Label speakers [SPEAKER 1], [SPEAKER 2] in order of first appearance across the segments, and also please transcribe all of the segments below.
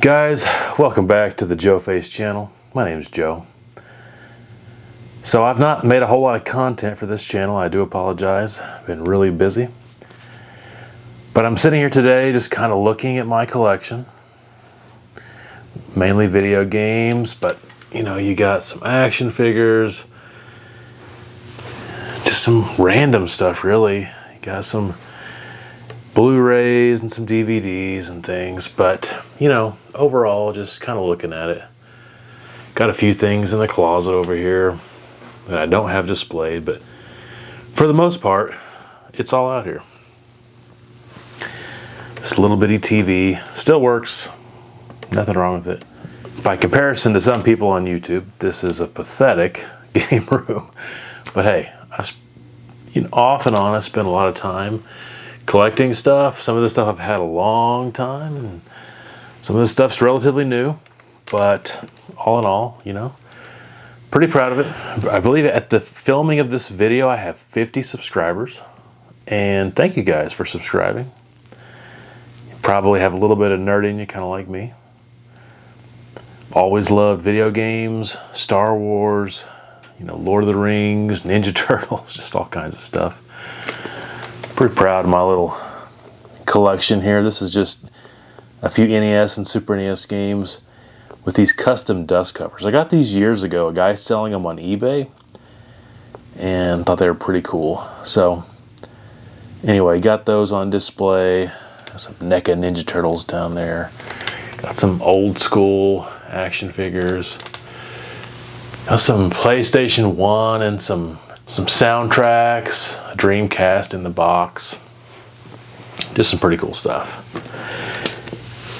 [SPEAKER 1] Guys, welcome back to the Joe Face channel. My name is Joe. So I've not made a whole lot of content for this channel. I do apologize. I've been really busy. But I'm sitting here today just kind of looking at my collection. Mainly video games, but you know, you got some action figures. Just some random stuff really. You got some Blu-rays and some DVDs and things, but you know, overall just kind of looking at it. Got a few things in the closet over here that I don't have displayed, but for the most part it's all out here. This little bitty TV still works, nothing wrong with it. By comparison to some people on YouTube, this is a pathetic game room, but hey, off and on I spend a lot of time collecting stuff. Some of this stuff I've had a long time, and some of this stuff's relatively new, but all in all, you know, pretty proud of it. I believe at the filming of this video I have 50 subscribers, and thank you guys for subscribing. You probably have a little bit of nerd in you, kind of like me. Always loved video games, Star Wars, you know, Lord of the Rings, Ninja Turtles, just all kinds of stuff. Pretty proud of my little collection here. This is just a few NES and Super NES games with these custom dust covers. I got these years ago, a guy selling them on eBay, and thought they were pretty cool. So anyway, got those on display. Got some NECA Ninja Turtles down there. Got some old school action figures. Got some PlayStation 1 and some soundtracks, a Dreamcast in the box. Just some pretty cool stuff.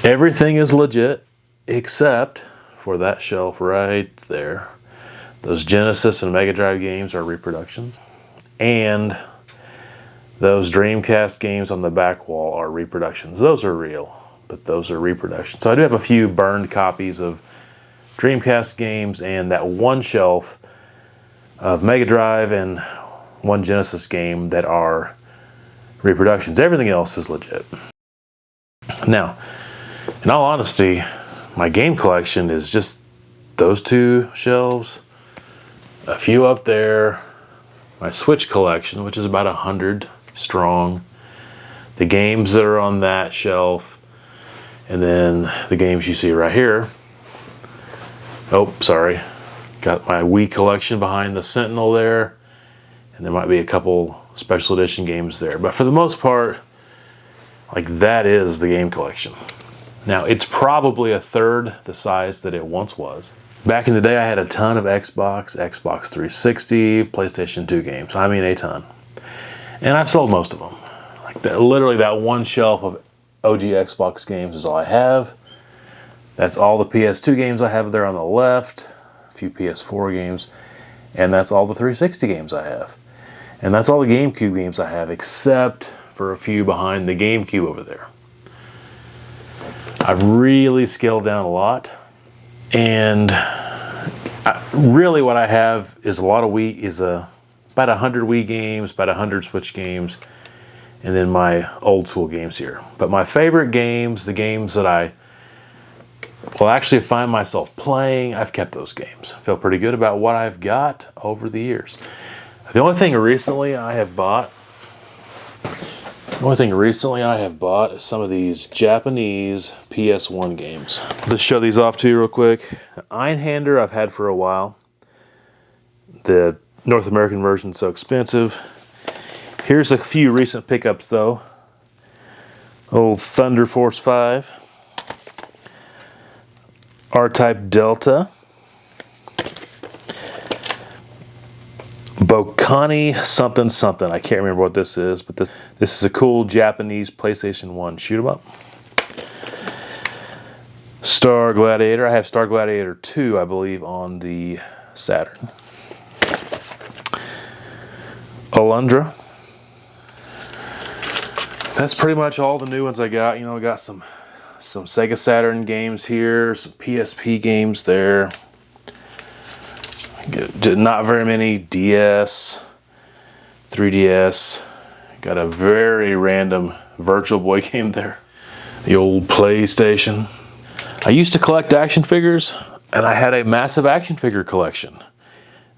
[SPEAKER 1] Everything is legit except for that shelf right there. Those Genesis and Mega Drive games are reproductions, and those Dreamcast games on the back wall are reproductions. Those are real, but those are reproductions. So I do have a few burned copies of Dreamcast games and that one shelf of Mega Drive and one Genesis game that are reproductions. Everything else is legit. Now, in all honesty, my game collection is just those two shelves, a few up there, my Switch collection, which is about 100 strong, the games that are on that shelf, and then the games you see right here. Oh, sorry. Got my Wii collection behind the Sentinel there, and there might be a couple special edition games there. But for the most part, like, that is the game collection. Now, it's probably a third the size that it once was. Back in the day, I had a ton of Xbox 360, PlayStation 2 games. I mean, a ton. And I've sold most of them. Like literally that one shelf of OG Xbox games is all I have. That's all the PS2 games I have there on the left. A few PS4 games, and that's all the 360 games I have, and that's all the GameCube games I have, except for a few behind the GameCube over there. I've really scaled down a lot, and really what I have is a lot of Wii, about 100 Wii games, about 100 Switch games, and then my old school games here. But my favorite games, the games that I will actually find myself playing, I've kept those games. I feel pretty good about what I've got over the years. The only thing recently I have bought is some of these Japanese PS1 games. Let's show these off to you real quick. Einhander I've had for a while. The North American version's so expensive. Here's a few recent pickups though. Old Thunder Force 5. R-Type Delta, Bokani something something. I can't remember what this is, but this is a cool Japanese PlayStation 1 shoot 'em up. Star Gladiator. I have Star Gladiator 2, I believe, on the Saturn. Alundra. That's pretty much all the new ones I got. You know, I got some Sega Saturn games here, some PSP games there. Not very many DS, 3DS. Got a very random Virtual Boy game there. The old PlayStation. I used to collect action figures, and I had a massive action figure collection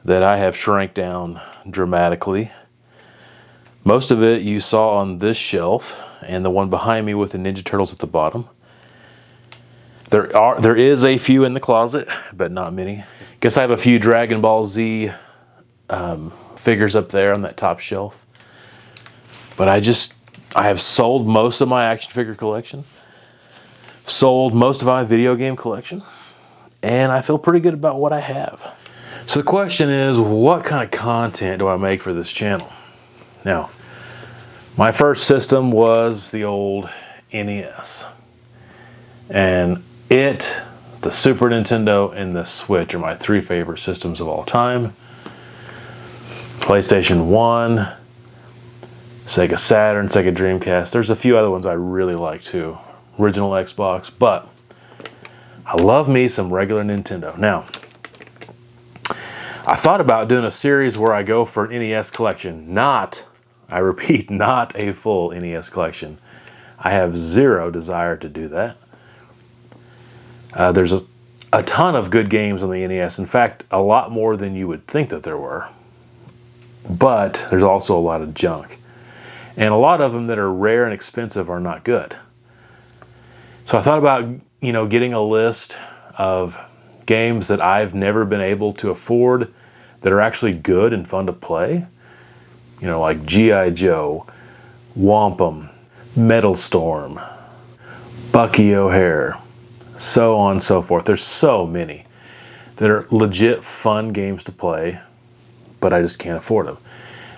[SPEAKER 1] that I have shrank down dramatically. Most of it you saw on this shelf, and the one behind me with the Ninja Turtles at the bottom. There is a few in the closet, but not many. Guess I have a few Dragon Ball Z figures up there on that top shelf. But I have sold most of my action figure collection, sold most of my video game collection, and I feel pretty good about what I have. So the question is, what kind of content do I make for this channel? Now, my first system was the old NES. And the Super Nintendo, and the Switch are my 3 favorite systems of all time. PlayStation 1, Sega Saturn, Sega Dreamcast. There's a few other ones I really like too. Original Xbox, but I love me some regular Nintendo. Now, I thought about doing a series where I go for an NES collection. I repeat, not a full NES collection. I have zero desire to do that. There's a ton of good games on the NES. In fact, a lot more than you would think that there were. But there's also a lot of junk. And a lot of them that are rare and expensive are not good. So I thought about, getting a list of games that I've never been able to afford that are actually good and fun to play. Like G.I. Joe, Wampum, Metal Storm, Bucky O'Hare, so on and so forth. There's so many that are legit fun games to play, but I just can't afford them.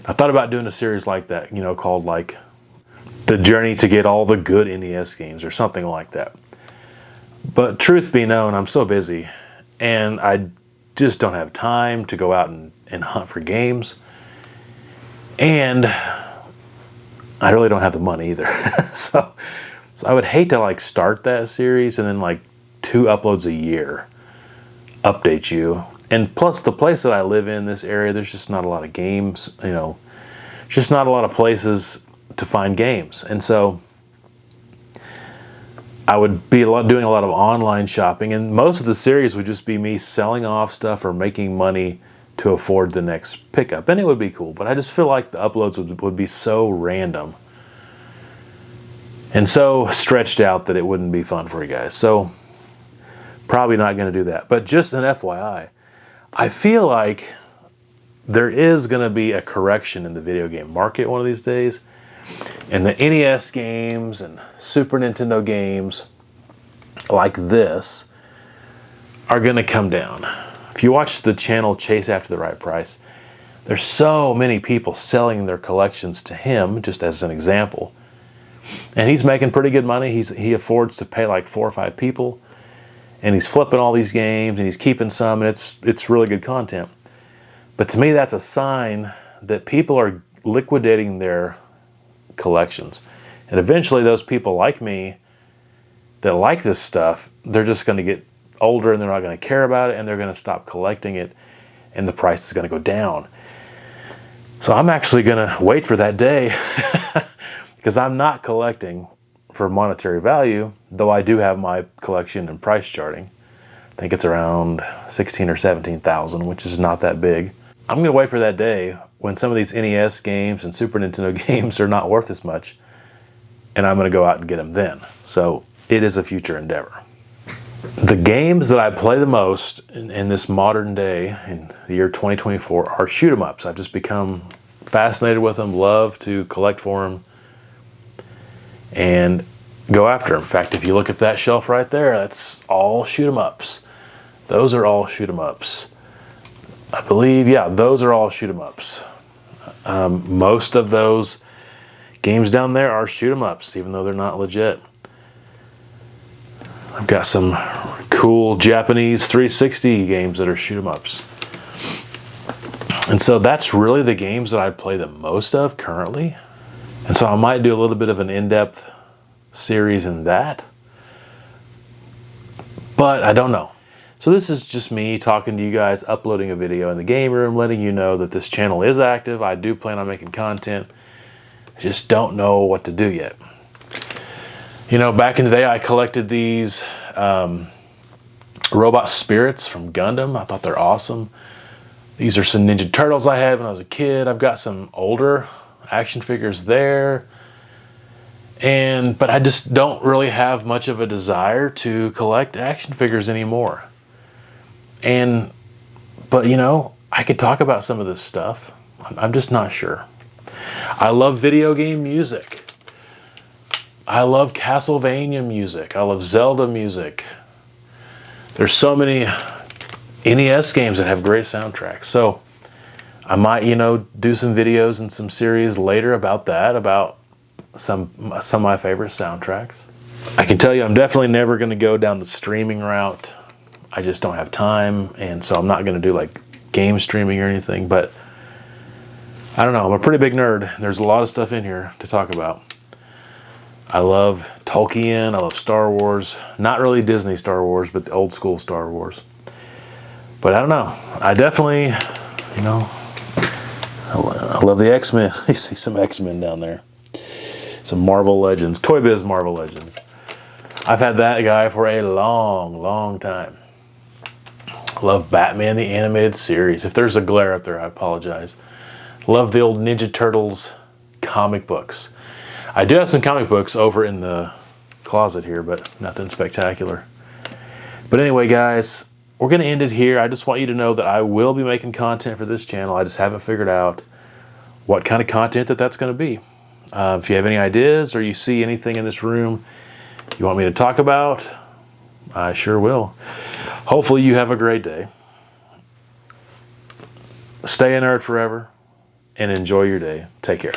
[SPEAKER 1] I thought about doing a series like that, called like The Journey to Get All the Good NES Games or something like that. But truth be known, I'm so busy and I just don't have time to go out and hunt for games. And I really don't have the money either. So I would hate to start that series and then 2 uploads a year update you. And plus the place that I live in, this area, there's just not a lot of games, just not a lot of places to find games. And so I would be doing a lot of online shopping, and most of the series would just be me selling off stuff or making money to afford the next pickup. And it would be cool, but I just feel like the uploads would be so random and so stretched out that it wouldn't be fun for you guys. So probably not going to do that. But just an FYI, I feel like there is going to be a correction in the video game market one of these days. And the NES games and Super Nintendo games like this are going to come down. If you watch the channel Chase After the Right Price, there's so many people selling their collections to him, just as an example. And he's making pretty good money. He affords to pay 4 or 5 people. And he's flipping all these games and he's keeping some, and it's really good content. But to me, that's a sign that people are liquidating their collections. And eventually those people like me that like this stuff, they're just going to get older and they're not going to care about it, and they're going to stop collecting it, and the price is going to go down. So I'm actually going to wait for that day because I'm not collecting for monetary value, though I do have my collection and price charting. I think it's around 16 or 17,000, which is not that big. I'm going to wait for that day when some of these NES games and Super Nintendo games are not worth as much, and I'm going to go out and get them then. So it is a future endeavor. The games that I play the most in this modern day, in the year 2024, are shoot 'em ups. I've just become fascinated with them, love to collect for them, and go after them. In fact, if you look at that shelf right there, that's all shoot 'em ups. Those are all shoot 'em ups. I believe, yeah, those are all shoot 'em ups. Most of those games down there are shoot 'em ups, even though they're not legit. I've got some cool Japanese 360 games that are shoot 'em ups. And so that's really the games that I play the most of currently. And so I might do a little bit of an in-depth series in that. But I don't know. So this is just me talking to you guys, uploading a video in the game room, letting you know that this channel is active. I do plan on making content. I just don't know what to do yet. Back in the day, I collected these Robot Spirits from Gundam. I thought they're awesome. These are some Ninja Turtles I had when I was a kid. I've got some older action figures there. But I just don't really have much of a desire to collect action figures anymore. But you know, I could talk about some of this stuff. I'm just not sure. I love video game music. I love Castlevania music. I love Zelda music. There's so many NES games that have great soundtracks. So I might, you know, do some videos and some series later about that, about some of my favorite soundtracks. I can tell you I'm definitely never going to go down the streaming route. I just don't have time, and so I'm not going to do like game streaming or anything, but I don't know, I'm a pretty big nerd. There's a lot of stuff in here to talk about. I love Tolkien, I love Star Wars. Not really Disney Star Wars, but the old school Star Wars. But I don't know, I definitely, you know, I love the X-Men. You see some X-Men down there. Some Marvel Legends, Toy Biz Marvel Legends. I've had that guy for a long, long time. Love Batman the Animated Series. If there's a glare up there, I apologize. Love the old Ninja Turtles comic books. I do have some comic books over in the closet here, but nothing spectacular. But anyway, guys, we're going to end it here. I just want you to know that I will be making content for this channel. I just haven't figured out what kind of content that's going to be. If you have any ideas or you see anything in this room you want me to talk about, I sure will. Hopefully you have a great day. Stay a nerd forever and enjoy your day. Take care.